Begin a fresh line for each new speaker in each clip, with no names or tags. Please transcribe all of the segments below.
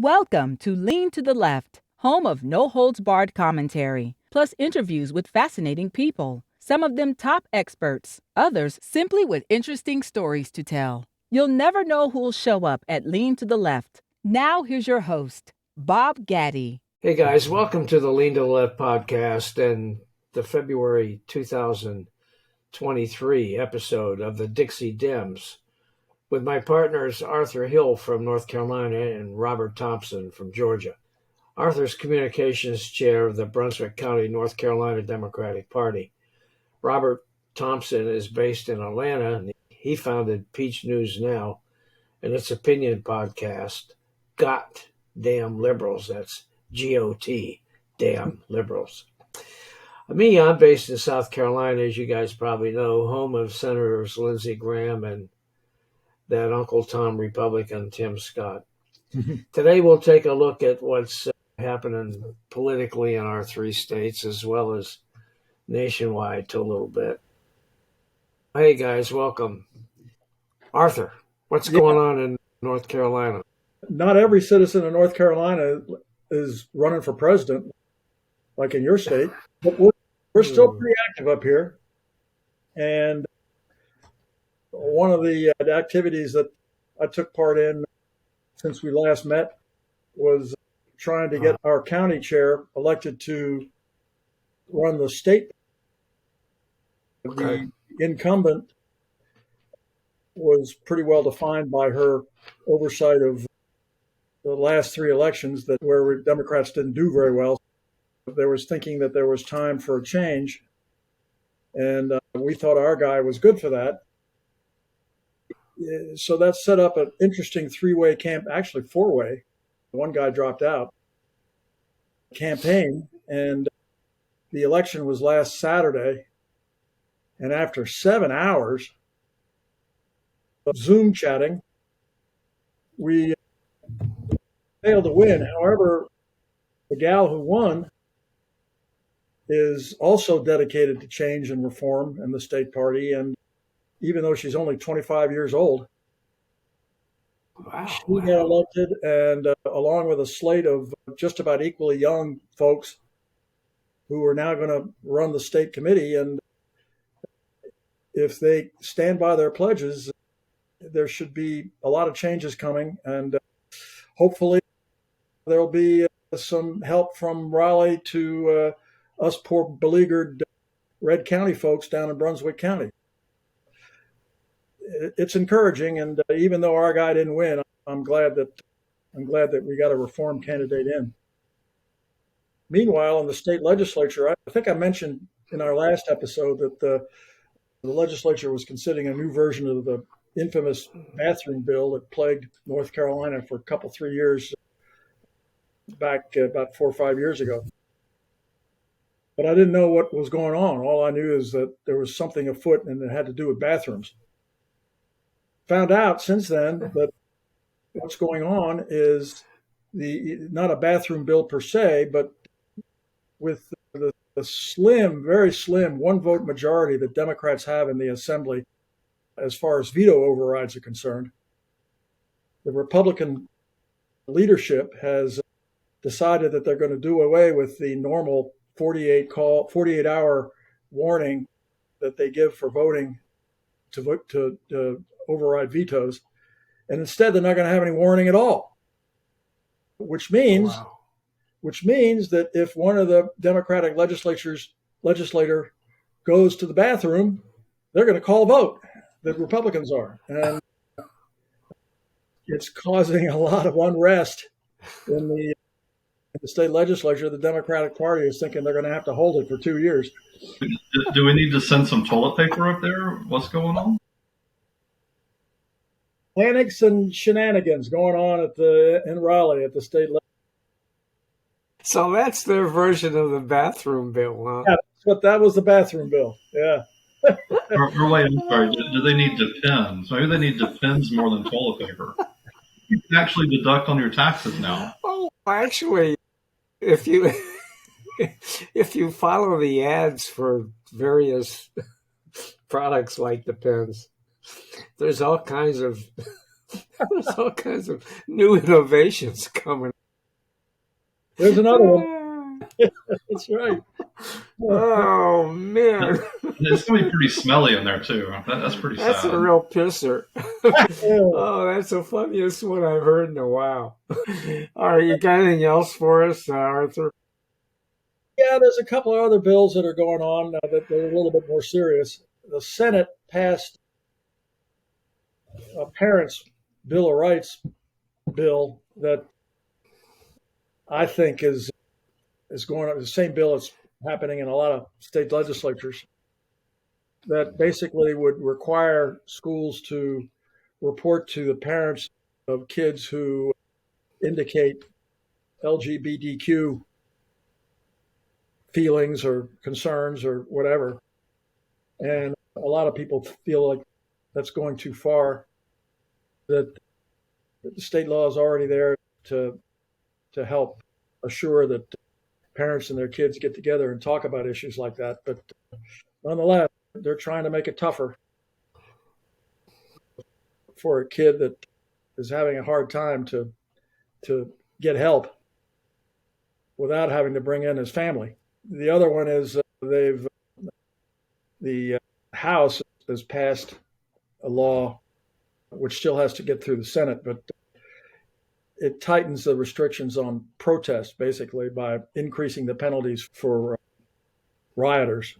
Welcome to Lean to the Left, home of no-holds-barred commentary, plus interviews with fascinating people, some of them top experts, others simply with interesting stories to tell. You'll never know who'll show up at Lean to the Left. Now here's your host, Bob Gaddy.
Hey guys, welcome to the Lean to the Left podcast and the February 2023 episode of the Dixie Dems with my partners Arthur Hill from North Carolina and Robert Thompson from Georgia. Arthur's communications chair of the Brunswick County, North Carolina Democratic Party. Robert Thompson is based in Atlanta, and he founded Peach News Now and its opinion podcast, Got Damn Liberals. That's G-O-T, damn liberals. Me, I'm based in South Carolina, as you guys probably know, home of Senators Lindsey Graham and that Uncle Tom Republican, Tim Scott. Today we'll take a look at what's happening politically in our three states as well as nationwide to a little bit. Hey guys, welcome. Arthur, what's going on in North Carolina?
Not every citizen in North Carolina is running for president, like in your state, but we're still pretty active up here. And one of the activities that I took part in since we last met was trying to get our county chair elected to run the state.
Okay.
The incumbent was pretty well defined by her oversight of the last three elections where Democrats didn't do very well. There was thinking that there was time for a change, and we thought our guy was good for that. So that set up an interesting three-way actually four-way. One guy dropped out. Campaign, and the election was last Saturday. And after 7 hours of Zoom chatting, we failed to win. However, the gal who won is also dedicated to change and reform in the state party. And even though she's only 25 years old, she got elected, and along with a slate of just about equally young folks who are now going to run the state committee. And if they stand by their pledges, there should be a lot of changes coming. And hopefully there'll be some help from Raleigh to us poor beleaguered Red County folks down in Brunswick County. It's encouraging, and even though our guy didn't win, I'm glad that we got a reform candidate in. Meanwhile, in the state legislature, I think I mentioned in our last episode that the legislature was considering a new version of the infamous bathroom bill that plagued North Carolina for 3 years back about 4 or 5 years ago. But I didn't know what was going on. All I knew is that there was something afoot, and it had to do with bathrooms. Found out since then that what's going on is not a bathroom bill per se, but with the slim, very slim one-vote majority that Democrats have in the Assembly as far as veto overrides are concerned, the Republican leadership has decided that they're going to do away with the normal 48-hour warning that they give for voting to override vetoes, and instead they're not going to have any warning at all, which means that if one of the Democratic legislator goes to the bathroom, they're going to call a vote. The Republicans are, and it's causing a lot of unrest in the state legislature. The Democratic Party is thinking they're going to have to hold it for 2 years.
Do we need to send some toilet paper up there? What's going on?
Antics and Shenanigans going on in Raleigh at the state level.
So that's their version of the bathroom bill, huh?
Yeah, that was the bathroom bill. Yeah.
or wait, I'm sorry. Do they need Depends? Maybe they need Depends more than toilet paper. You can actually deduct on your taxes now.
Oh, actually, if you follow the ads for various products like Depends, there's all kinds of There's all kinds of new innovations coming.
There's another one. That's right.
Oh, man.
It's going to be pretty smelly in there, too. That's pretty sad.
That's a real pisser. Oh, that's the funniest one I've heard in a while. All right, you got anything else for us, Arthur?
Yeah, there's a couple of other bills that are going on that they're a little bit more serious. The Senate passed a Parents' Bill of Rights bill that I think is going on the same bill that's happening in a lot of state legislatures, that basically would require schools to report to the parents of kids who indicate LGBTQ feelings or concerns or whatever. And a lot of people feel like that's going too far, that the state law is already there to help assure that parents and their kids get together and talk about issues like that. But nonetheless, they're trying to make it tougher for a kid that is having a hard time to get help without having to bring in his family. The other one is the House has passed a law which still has to get through the Senate, but it tightens the restrictions on protest basically by increasing the penalties for rioters.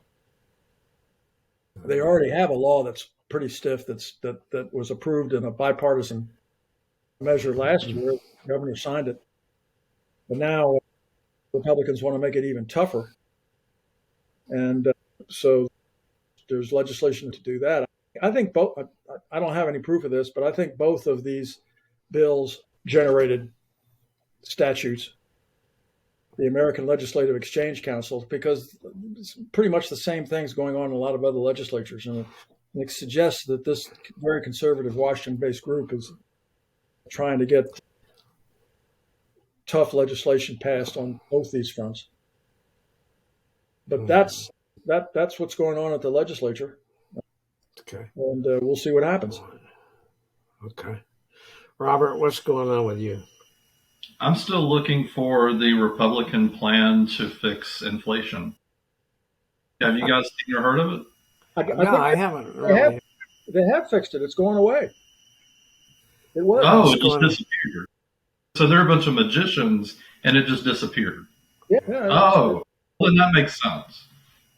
They already have a law that's pretty stiff that was approved in a bipartisan measure last year. The governor signed it, but now Republicans want to make it even tougher, and so there's legislation to do that. I think both. I don't have any proof of this, but I think both of these bills generated statutes, the American Legislative Exchange Council, because it's pretty much the same things going on in a lot of other legislatures. And it suggests that this very conservative Washington-based group is trying to get tough legislation passed on both these fronts. But that's what's going on at the legislature.
Okay.
And we'll see what happens.
Okay. Robert, what's going on with you?
I'm still looking for the Republican plan to fix inflation. Have you guys seen or heard of it?
I haven't really.
They have fixed it. It's going away. It was.
Oh, it just disappeared. So they're a bunch of magicians, and it just disappeared.
Yeah.
Oh, well, then that makes sense.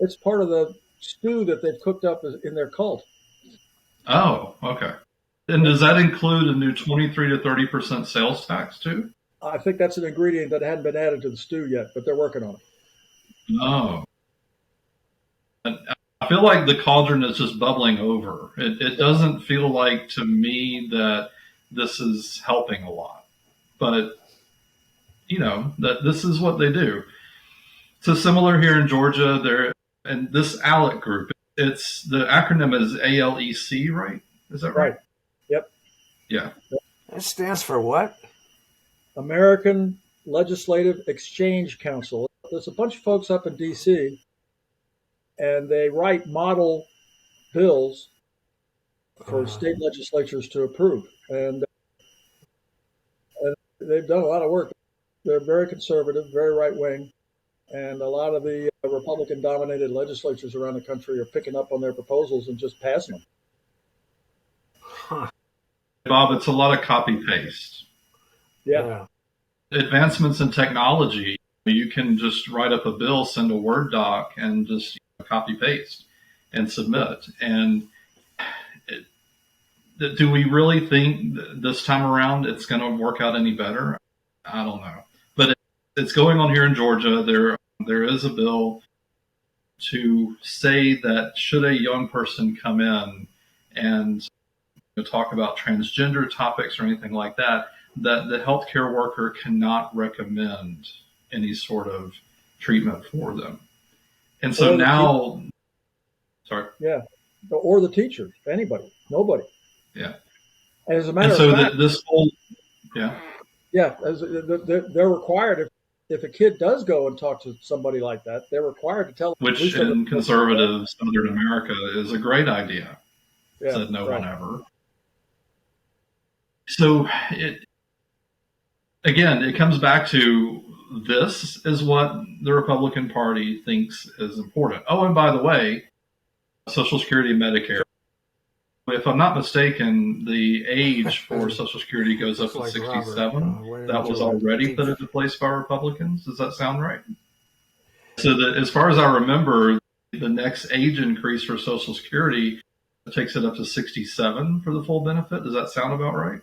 It's part of the stew that they've cooked up in their cult.
Oh, okay. And does that include a new 23 to 30% sales tax too?
I think that's an ingredient that hadn't been added to the stew yet, but they're working on it.
Oh. I feel like the cauldron is just bubbling over. It doesn't feel like to me that this is helping a lot. But, that this is what they do. So similar here in Georgia, and this ALEC group, it's the acronym is ALEC, right? Is that right?
Yep.
Yeah.
That stands for what?
American Legislative Exchange Council. There's a bunch of folks up in D.C., and they write model bills for state legislatures to approve. And they've done a lot of work. They're very conservative, very right-wing, and a lot of the Republican-dominated legislatures around the country are picking up on their proposals and just passing them.
Huh.
Bob, it's a lot of copy-paste.
Yeah.
Advancements in technology, you can just write up a bill, send a Word doc, and just copy-paste and submit. And do we really think this time around it's going to work out any better? I don't know. But it's going on here in Georgia. There is a bill to say that should a young person come in and talk about transgender topics or anything like that, that the healthcare worker cannot recommend any sort of treatment for them. And so now, sorry.
Yeah. Or the teacher, anybody, nobody.
Yeah.
And as a matter
of fact,
fact,
this whole, yeah.
Yeah, they're required, if a kid does go and talk to somebody like that, they're required to tell them.
Which in conservative Southern America is a great idea, said no one ever. So it comes back to this is what the Republican Party thinks is important. Oh, and by the way, Social Security and Medicare. If I'm not mistaken, the age for Social Security goes up to 67. That was already put into place by Republicans. Does that sound right? So that, as far as I remember, the next age increase for Social Security takes it up to 67 for the full benefit. Does that sound about right?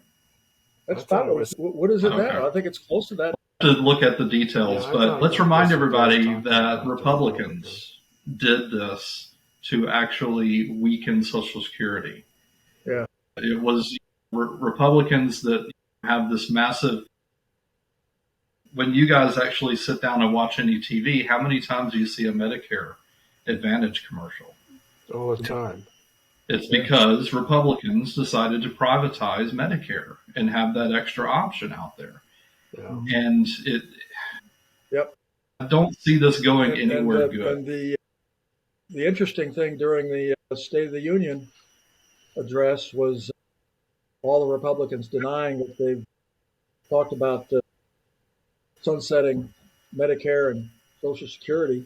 That's about what is it now? I think it's close to that.
To look at the details, but let's remind everybody that Republicans did this to actually weaken Social Security.
Yeah.
It was Republicans that have this massive. When you guys actually sit down and watch any TV, how many times do you see a Medicare Advantage commercial?
All the time.
It's because Republicans decided to privatize Medicare and have that extra option out there.
Yeah.
And I don't see this going anywhere good.
And the interesting thing during the State of the Union address was all the Republicans denying that they've talked about sunsetting Medicare and Social Security,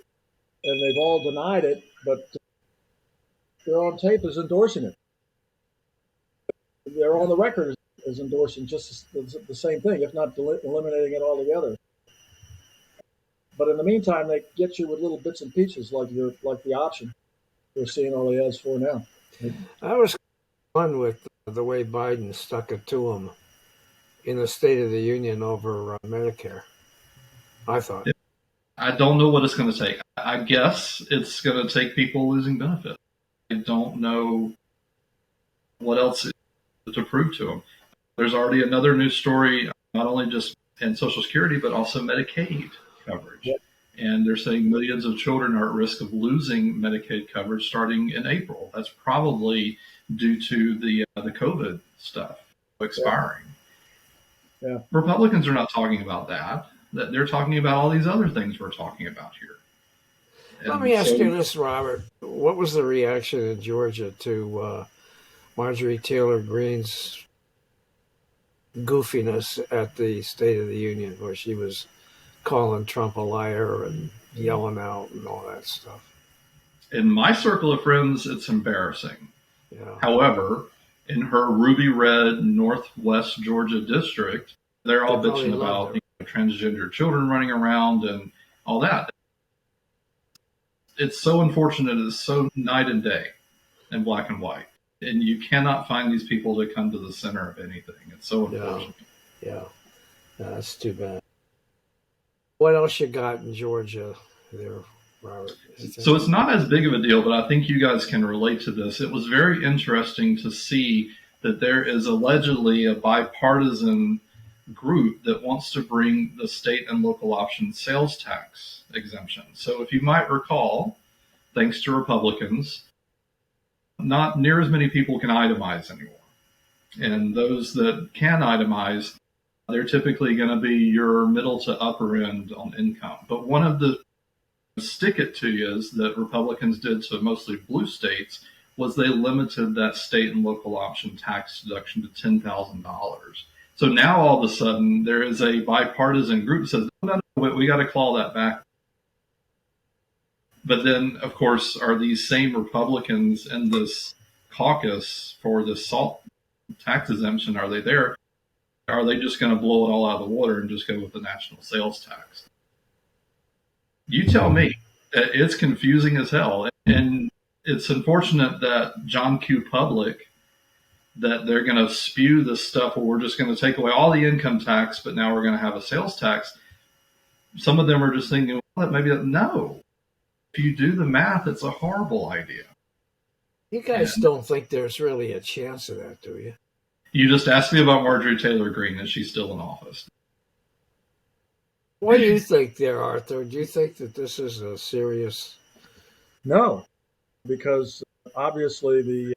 and they've all denied it, but they're on tape as endorsing it. They're on the record as endorsing just the same thing, if not eliminating it altogether. But in the meantime, they get you with little bits and pieces like the option we're seeing all the ads for now.
I was fun with the way Biden stuck it to him in the State of the Union over Medicare. I thought.
I don't know what it's going to take. I guess it's going to take people losing benefits. I don't know what else to prove to them. There's already another news story, not only just in Social Security, but also Medicaid coverage.
Yep.
And they're saying millions of children are at risk of losing Medicaid coverage starting in April. That's probably due to the COVID stuff expiring.
Yeah.
Republicans are not talking about that. They're talking about all these other things we're talking about here.
Let me ask you this, Robert. What was the reaction in Georgia to Marjorie Taylor Greene's goofiness at the State of the Union, where she was calling Trump a liar and yelling out and all that stuff?
In my circle of friends, it's embarrassing.
Yeah.
However, in her ruby red Northwest Georgia district, they're all bitching about transgender children running around and all that. It's so unfortunate. It's so night and day in black and white. And you cannot find these people to come to the center of anything. It's so unfortunate.
Yeah. That's too bad. What else you got in Georgia there, Robert?
So it's not as big of a deal, but I think you guys can relate to this. It was very interesting to see that there is allegedly a bipartisan group that wants to bring the state and local option sales tax exemption. So if you might recall, thanks to Republicans, not near as many people can itemize anymore. And those that can itemize, they're typically going to be your middle to upper end on income. But one of the stick it to yous that Republicans did to mostly blue states was they limited that state and local option tax deduction to $10,000. So now all of a sudden there is a bipartisan group that says, no, we got to claw that back. But then, of course, are these same Republicans in this caucus for the SALT tax exemption, are they there? Are they just going to blow it all out of the water and just go with the national sales tax? You tell me. It's confusing as hell. And it's unfortunate that John Q. Public, that they're going to spew this stuff where we're just going to take away all the income tax, but now we're going to have a sales tax. Some of them are just thinking, well, maybe no. If you do the math, it's a horrible idea.
You guys don't think there's really a chance of that, do you?
You just asked me about Marjorie Taylor Greene. Is she still in office?
What do you think there, Arthur? Do you think that this is a serious...
No, because obviously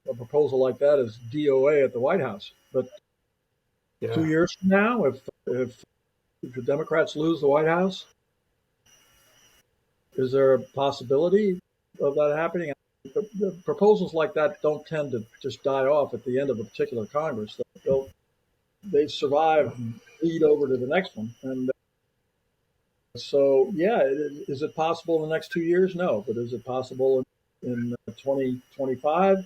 a proposal like that is DOA at the White House. But 2 years from now, if the Democrats lose the White House, is there a possibility of that happening? The proposals like that don't tend to just die off at the end of a particular Congress. they survive, lead over to the next one. And so, yeah, is it possible in the next 2 years? No, but is it possible in 2025?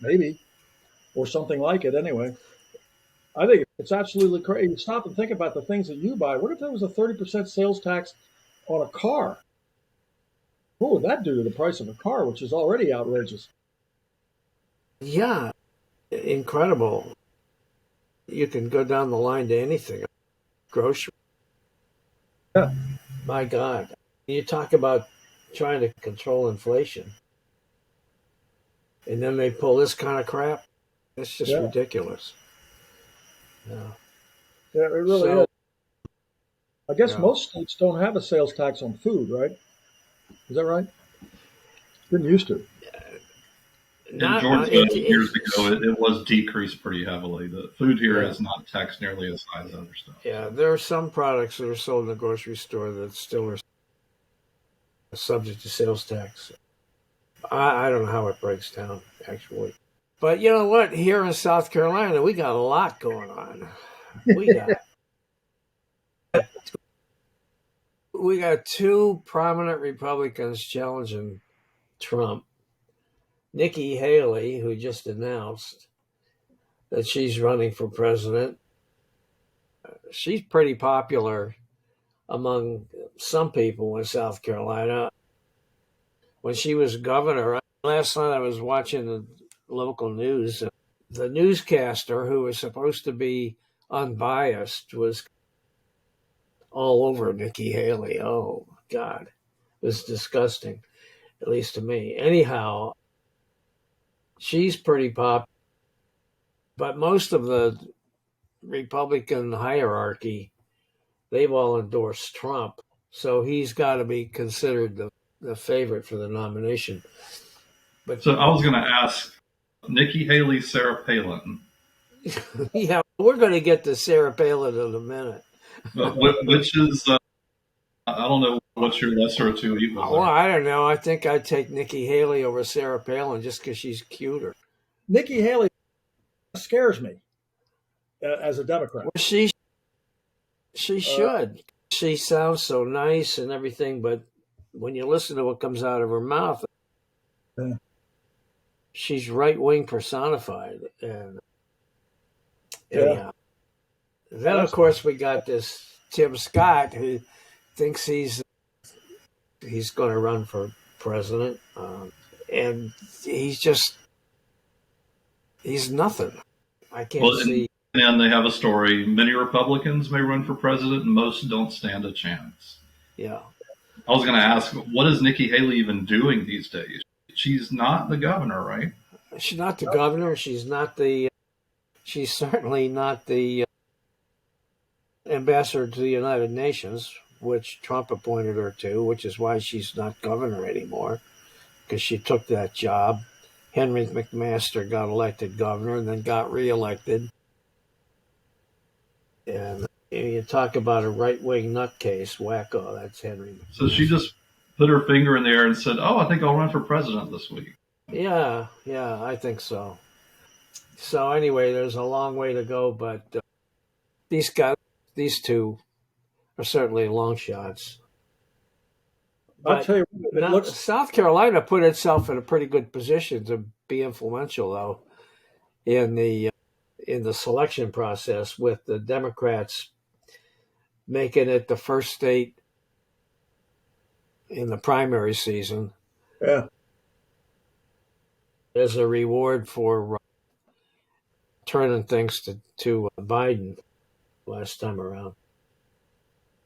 Maybe, or something like it. Anyway, I think it's absolutely crazy. Stop and think about the things that you buy. What if there was a 30% sales tax on a car? What would that do to the price of a car, which is already outrageous?
Yeah, incredible. You can go down the line to anything. Grocery.
Yeah.
My God. You talk about trying to control inflation. And then they pull this kind of crap. It's just
Yeah.
ridiculous. Yeah.
Yeah, it really
So,
is. I guess
yeah.
most states don't have a sales tax on food, right? Is that right? Didn't used to.
In
Not
Georgia, years ago, it was decreased pretty heavily. The food here is not taxed nearly as high as other stuff.
Yeah, there are some products that are sold in the grocery store that still are subject to sales tax. I don't know how it breaks down, actually. But you know what? Here in South Carolina, we got a lot going on. We got two prominent Republicans challenging Trump. Nikki Haley, who just announced that she's running for president. She's pretty popular among some people in South Carolina. When she was governor, last night I was watching the local news. The newscaster, who was supposed to be unbiased, was all over Nikki Haley. Oh, God. It was disgusting, at least to me. Anyhow, she's pretty popular. But most of the Republican hierarchy, they've all endorsed Trump. So he's got to be considered the favorite for the nomination. But
so I was going to ask Nikki Haley, Sarah Palin.
Yeah, we're going to get to Sarah Palin in a minute.
Which is, I don't know, what's your lesser of two evils?
Well, I don't know. I think I'd take Nikki Haley over Sarah Palin just because she's cuter.
Nikki Haley scares me as a Democrat.
Well, she should. She sounds so nice and everything, but when you listen to what comes out of her mouth, she's right-wing personified. And anyhow, then of course we got this Tim Scott who thinks he's going to run for president, and he's nothing. I can't see.
And they have a story. Many Republicans may run for president, and most don't stand a chance.
Yeah.
I was going to ask, what is Nikki Haley even doing these days? She's not the governor, right?
She's not the governor. She's certainly not the ambassador to the United Nations, which Trump appointed her to, which is why she's not governor anymore, because she took that job. Henry McMaster got elected governor and then got reelected. And you talk about a right-wing nutcase, wacko, that's Henry McMaster.
So she just put her finger in the air and said, oh, I think I'll run for president this week.
Yeah, I think so. So anyway, there's a long way to go, but these two are certainly long shots.
I'll tell you,
South Carolina put itself in a pretty good position to be influential, though, in the selection process, with the Democrats making it the first state in the primary season.
Yeah.
As a reward for turning things to Biden last time around.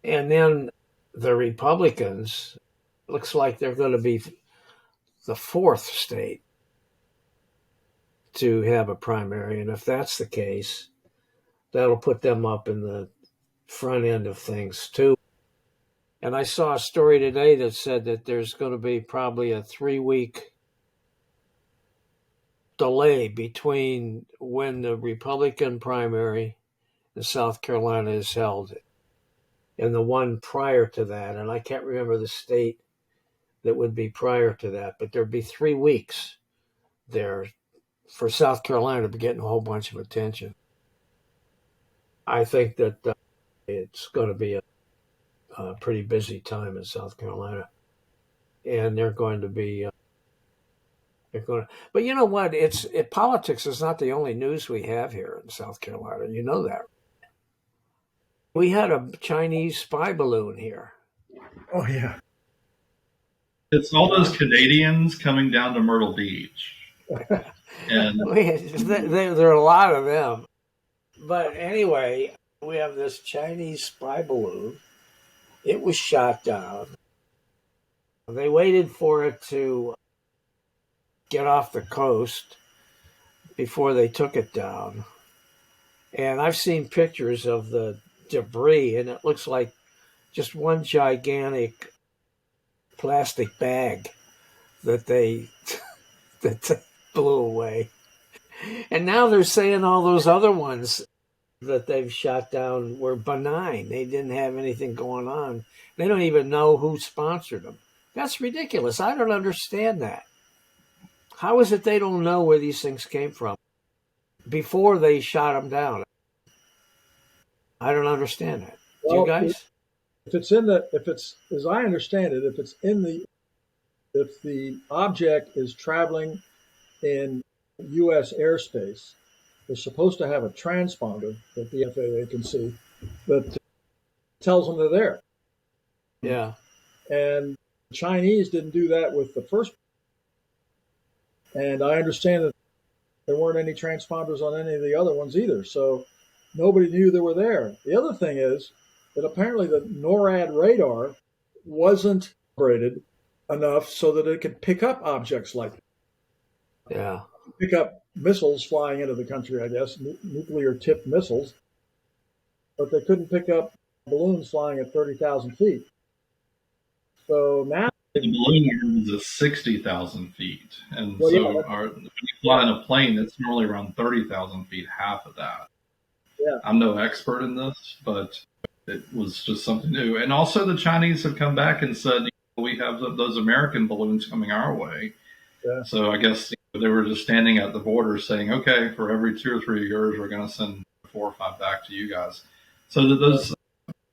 And then the Republicans, looks like they're going to be the fourth state to have a primary. And if that's the case, that'll put them up in the front end of things too. And I saw a story today that said that there's going to be probably a 3-week delay between when the Republican primary in South Carolina is held and the one prior to that. And I can't remember the state that would be prior to that, but there'd be 3 weeks there for South Carolina to be getting a whole bunch of attention. I think that it's going to be a pretty busy time in South Carolina, and they're going to be. They're going to, but you know what? Politics is not the only news we have here in South Carolina. You know that. We had a Chinese spy balloon here.
Oh yeah.
It's all those Canadians coming down to Myrtle Beach. And
There are a lot of them. But anyway, we have this Chinese spy balloon. It was shot down. They waited for it to get off the coast before they took it down. And I've seen pictures of the debris, and it looks like just one gigantic plastic bag that they blew away. And now they're saying all those other ones that they've shot down were benign. They didn't have anything going on. They don't even know who sponsored them. That's ridiculous. I don't understand that. How is it they don't know where these things came from before they shot them down? I don't understand that. Do you guys?
If it's as I understand it, if the object is traveling in U.S. airspace, they're supposed to have a transponder that the FAA can see that tells them they're there.
Yeah.
And the Chinese didn't do that with the first. And I understand that there weren't any transponders on any of the other ones either. So nobody knew they were there. The other thing is that apparently the NORAD radar wasn't operated enough so that it could pick up objects like that.
Yeah.
Pick up missiles flying into the country, I guess, nuclear tipped missiles. But they couldn't pick up balloons flying at 30,000 feet. So now
the balloon is at 60,000 feet. And
well,
so
yeah,
when you fly in a plane, that's normally around 30,000 feet, half of that.
Yeah.
I'm no expert in this, but it was just something new. And also the Chinese have come back and said, we have those American balloons coming our way.
Yeah.
So I guess they were just standing at the border saying, okay, for every 2 or 3 years, we're going to send 4 or 5 back to you guys. So that those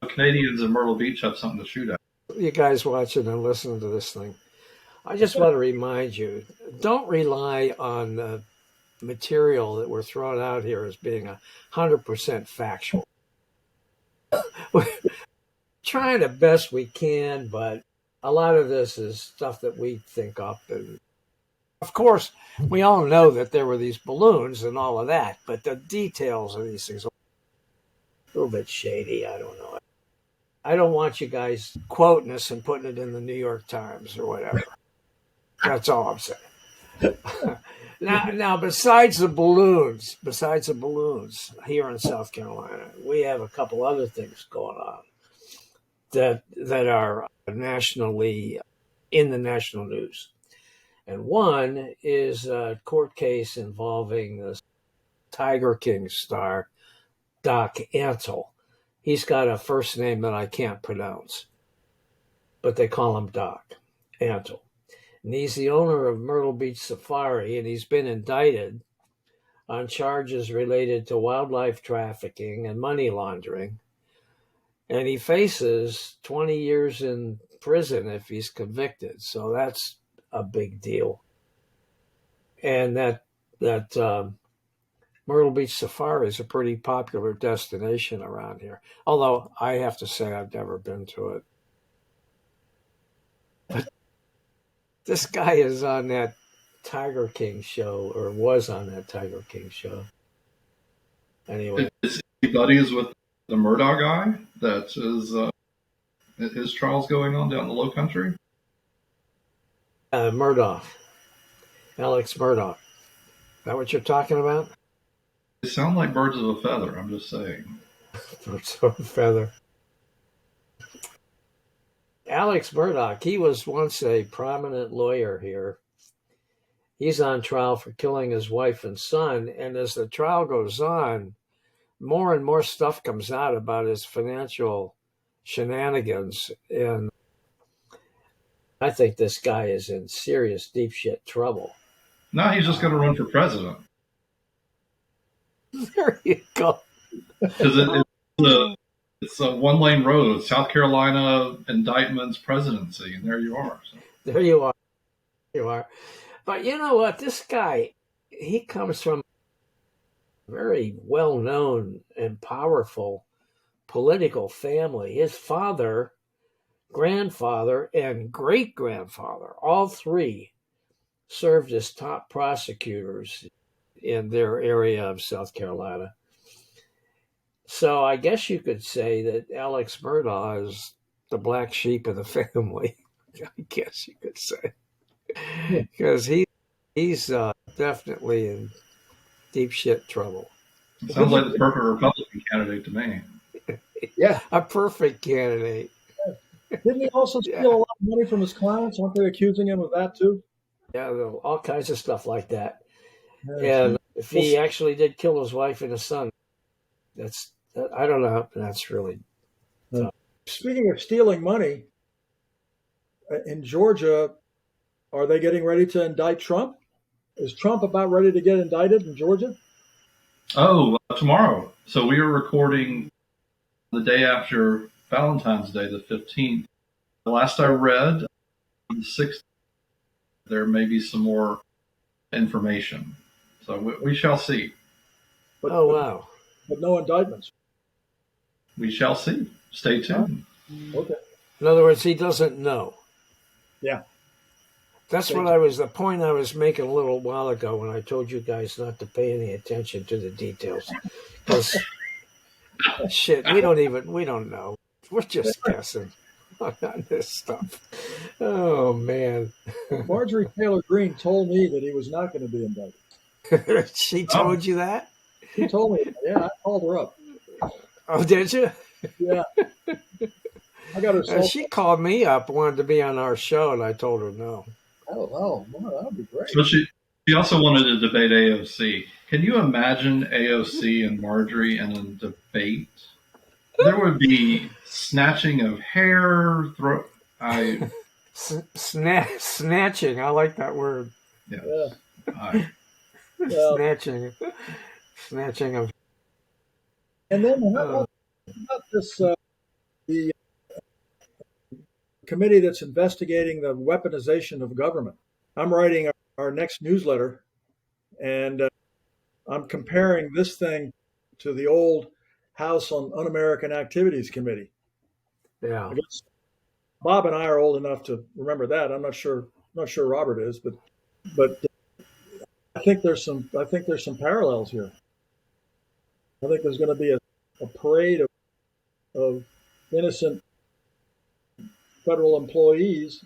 Canadians in Myrtle Beach have something to shoot at.
You guys watching and listening to this thing, I just want to remind you, don't rely on the material that we're throwing out here as being 100% factual. We're trying the best we can, but a lot of this is stuff that we think up. And of course, we all know that there were these balloons and all of that, but the details of these things are a little bit shady. I don't know. I don't want you guys quoting us and putting it in the New York Times or whatever. That's all I'm saying. Now, besides the balloons here in South Carolina, we have a couple other things going on that are nationally in the national news. And one is a court case involving the Tiger King star, Doc Antle. He's got a first name that I can't pronounce, but they call him Doc Antle. And he's the owner of Myrtle Beach Safari, and he's been indicted on charges related to wildlife trafficking and money laundering. And he faces 20 years in prison if he's convicted. So that's a big deal. And that Myrtle Beach Safari is a pretty popular destination around here. Although I have to say I've never been to it. But this guy is on that Tiger King show, or was on that Tiger King show. Anyway.
Is he buddies with the Murdock guy that is his trial's going on down in the Low Country?
Murdock. Alex Murdock. Is that what you're talking about?
They sound like birds of a feather, I'm just saying.
Birds of a feather. Alex Murdock, he was once a prominent lawyer here. He's on trial for killing his wife and son, and as the trial goes on, more and more stuff comes out about his financial shenanigans, and I think this guy is in serious deep shit trouble.
No, he's just going to run for president.
There you go.
Because it's a one-lane road, South Carolina indictments presidency, and there you are. So.
There you are. You are. But you know what? This guy, he comes from a very well-known and powerful political family. His father, grandfather, and great-grandfather, all three served as top prosecutors in their area of South Carolina. So I guess you could say that Alex Murdaugh is the black sheep of the family. I guess you could say. Because he's definitely in deep shit trouble.
Sounds like the perfect Republican candidate to me.
Yeah.
A perfect candidate.
Didn't he also steal a lot of money from his clients? Aren't they accusing him of that too?
Yeah, all kinds of stuff like that.
Yeah,
And if he actually did kill his wife and his son, I don't know. That's really tough.
Speaking of stealing money, in Georgia, are they getting ready to indict Trump? Is Trump about ready to get indicted in Georgia?
Oh, tomorrow. So we are recording the day after Valentine's Day, the 15th. The last I read, on the 6th, there may be some more information. So we shall see.
Wow.
But no indictments.
We shall see. Stay tuned.
Okay.
In other words, he doesn't know.
Yeah.
That's the point I was making a little while ago when I told you guys not to pay any attention to the details. Because, shit, we don't know. We're just guessing on this stuff. Oh, man.
Marjorie Taylor Greene told me that he was not going to be indicted.
She told you that?
She told me. Yeah, I called her up.
Oh, did you?
Yeah. I got her.
She called me up, wanted to be on our show, and I told her no.
Oh, that would be great.
So she also wanted to debate AOC. Can you imagine AOC and Marjorie in a debate? There would be snatching of hair.
Snatching. I like that word.
Yeah.
Snatching of.
And then how about this? The committee that's investigating the weaponization of government. I'm writing our next newsletter, and I'm comparing this thing to the old House on Un-American Activities Committee.
Yeah.
I guess Bob and I are old enough to remember that. I'm not sure Robert is, but I think there's some parallels here. I think there's going to be a parade of innocent federal employees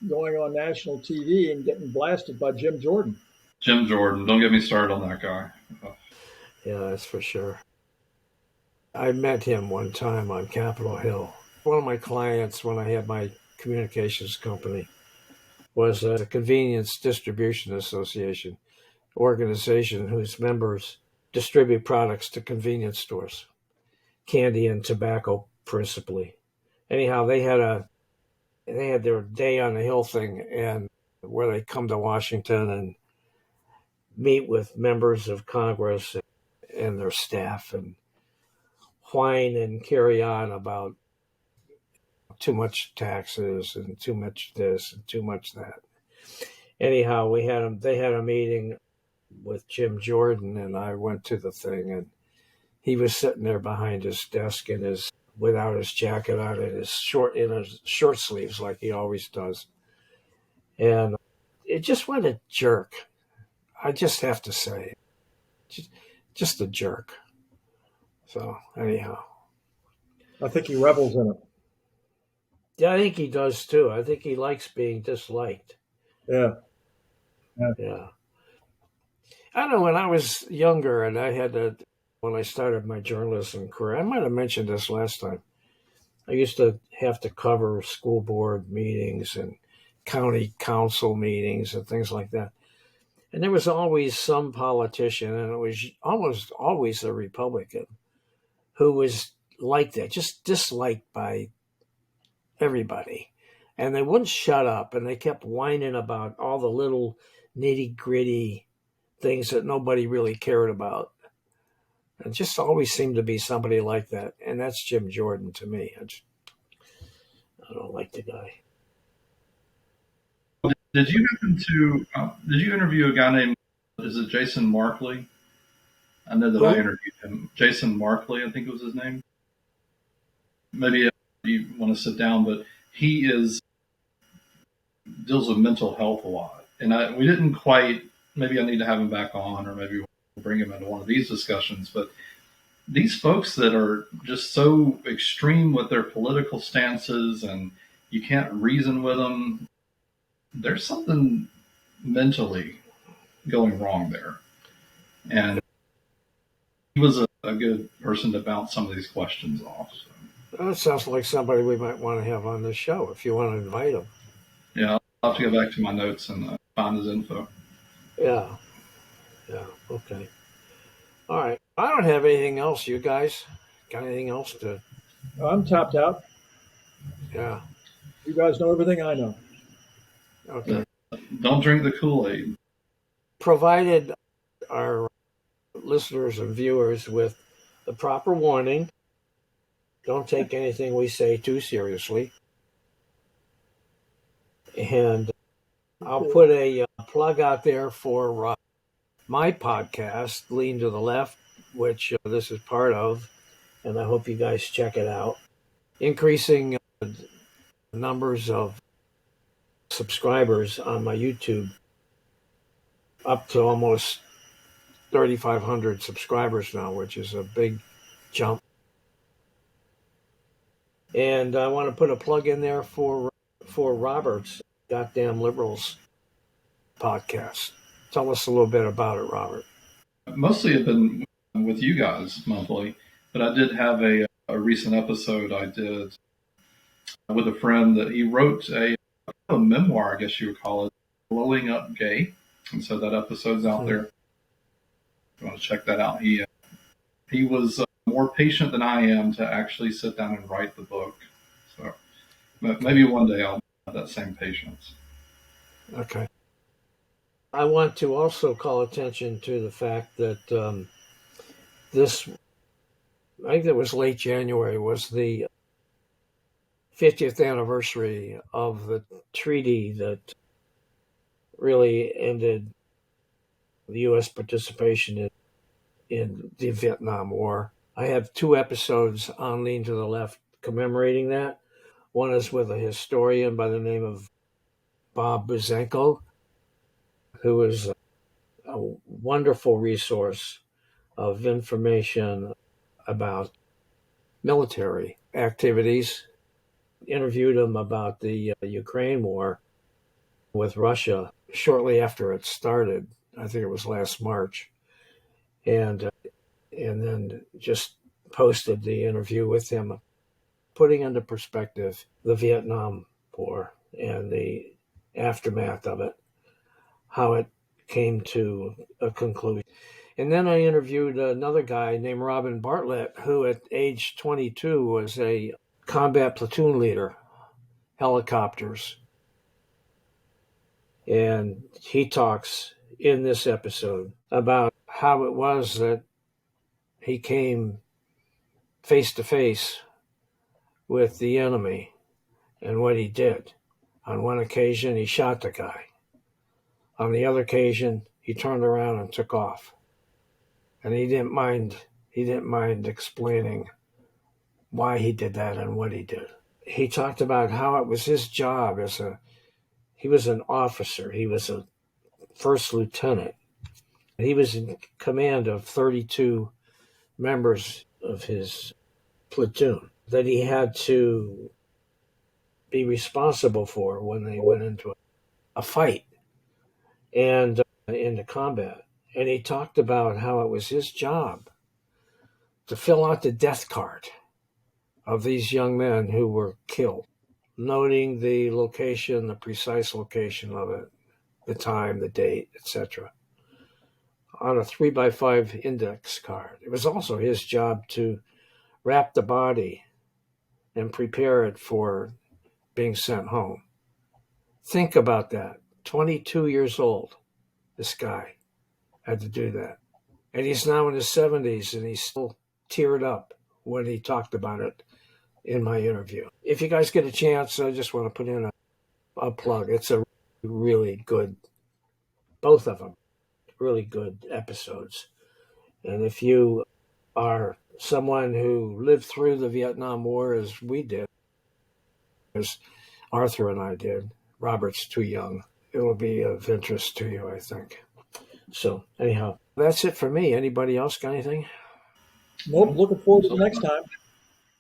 going on national TV and getting blasted by Jim Jordan.
Jim Jordan. Don't get me started on that guy.
Yeah, that's for sure. I met him one time on Capitol Hill. One of my clients when I had my communications company was a Convenience Distribution Association organization whose members distribute products to convenience stores, candy and tobacco principally. Anyhow, they had their day on the Hill thing, and where they come to Washington and meet with members of Congress and their staff and whine and carry on about too much taxes and too much this and too much that. Anyhow, they had a meeting with Jim Jordan, and I went to the thing, and he was sitting there behind his desk without his jacket on, in his short sleeves like he always does. And it just went a jerk. I just have to say, just a jerk. So anyhow,
I think he revels in it.
Yeah, I think he does too. I think he likes being disliked.
Yeah.
I don't know, when I was younger and when I started my journalism career, I might have mentioned this last time. I used to have to cover school board meetings and county council meetings and things like that. And there was always some politician, and it was almost always a Republican, who was like that, just disliked by everybody. And they wouldn't shut up, and they kept whining about all the little nitty-gritty things that nobody really cared about. It just always seemed to be somebody like that. And that's Jim Jordan to me. I don't like the guy.
Did you happen to did you interview a guy named, is it Jason Markley? I know that I interviewed him. Jason Markley, I think it was his name. Maybe you want to sit down, but he deals with mental health a lot. And we didn't quite, maybe I need to have him back on, or maybe we'll bring him into one of these discussions. But these folks that are just so extreme with their political stances and you can't reason with them, there's something mentally going wrong there. And he was a good person to bounce some of these questions off. So.
That sounds like somebody we might want to have on this show if you want to invite him.
Yeah, I'll have to go back to my notes and find his info.
Yeah, okay. All right. I don't have anything else. You guys got anything else to?
I'm tapped out.
Yeah.
You guys know everything I know.
Okay.
Don't drink the Kool-Aid.
Provided our listeners and viewers with the proper warning. Don't take anything we say too seriously. And I'll put a plug out there for my podcast, Lean to the Left, which this is part of, and I hope you guys check it out. Increasing numbers of subscribers on my YouTube, up to almost 3,500 subscribers now, which is a big jump. And I want to put a plug in there for Robert's Goddamn Liberals podcast. Tell us a little bit about it, Robert.
Mostly have been with you guys monthly, but I did have a recent episode I did with a friend that he wrote a memoir, I guess you would call it, Blowing Up Gay. And so that episode's out there. If you want to check that out. He was more patient than I am to actually sit down and write the book. So maybe one day I'll have that same patience.
Okay. I want to also call attention to the fact that I think it was late January, was the 50th anniversary of the treaty that really ended the U.S. participation in the Vietnam War. I have 2 episodes on Lean to the Left commemorating that. One is with a historian by the name of Bob Buzenko, who is a wonderful resource of information about military activities. Interviewed him about the Ukraine war with Russia shortly after it started. I think it was last March. And then just posted the interview with him, putting into perspective the Vietnam War and the aftermath of it, how it came to a conclusion. And then I interviewed another guy named Robin Bartlett, who at age 22 was a combat platoon leader, helicopters. And he talks in this episode about how it was that he came face to face with the enemy and what he did. On one occasion, he shot the guy. On the other occasion, he turned around and took off. And he didn't mind explaining why he did that and what he did. He talked about how it was his job he was an officer. He was a first lieutenant. He was in command of 32 members of his platoon that he had to be responsible for when they went into a fight and into combat. And he talked about how it was his job to fill out the death card of these young men who were killed, noting the location, the precise location of it, the time, the date, etc., on a 3x5 index card. It was also his job to wrap the body and prepare it for being sent home. Think about that. 22 years old, this guy had to do that. And he's now in his 70s, and he's still teared up when he talked about it in my interview. If you guys get a chance, I just want to put in a plug. It's a really good, both of them, really good episodes. And if you are someone who lived through the Vietnam War as we did, as Arthur and I did, Robert's too young, it will be of interest to you, I think. So anyhow, that's it for me. Anybody else got anything?
Nope, looking forward to the next time.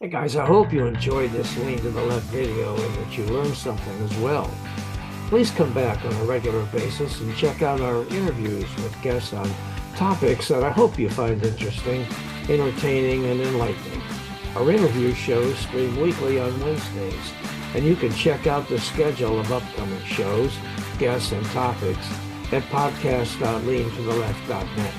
Hey guys, I hope you enjoyed this Lean to the Left video and that you learned something as well. Please come back on a regular basis and check out our interviews with guests on topics that I hope you find interesting, entertaining, and enlightening. Our interview shows stream weekly on Wednesdays, and you can check out the schedule of upcoming shows, guests, and topics at podcast.leantotheleft.net.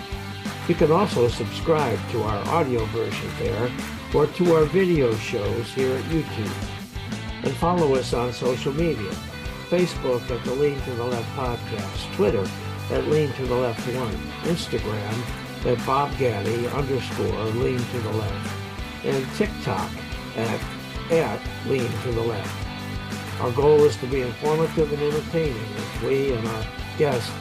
You can also subscribe to our audio version there or to our video shows here at YouTube. And follow us on social media, Facebook at the Lean to the Left Podcast, Twitter at Lean to the Left 1, Instagram at @BobGaddy_Lean to the Left, and TikTok at Lean to the Left. Our goal is to be informative and entertaining as we and our guests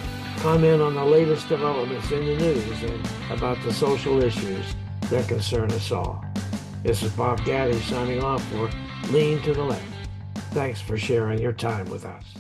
comment on the latest developments in the news and about the social issues that concern us all. This is Bob Gaddy signing off for Lean to the Left. Thanks for sharing your time with us.